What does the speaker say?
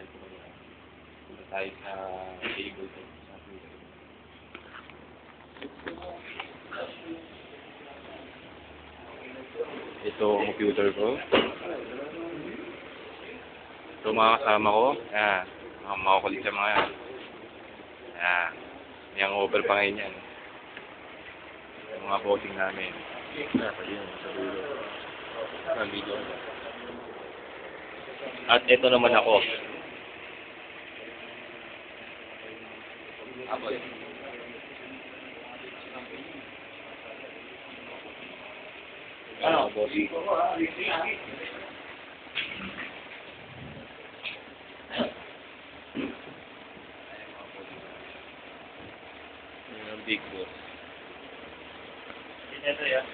papasyal ko kaya. Punta tayo sa table ko. Sa table. Ito ang computer ko. Ito mga kasama ko. Ayan. Mga makukulit sa mga yan. Ayan. Yung over pa ngayon yan. Yung mga bossing namin. Dapat yun. Sa dulo. Sa video. At ito naman ako. Apple. Ano, bossing? Big boss. Ito yan.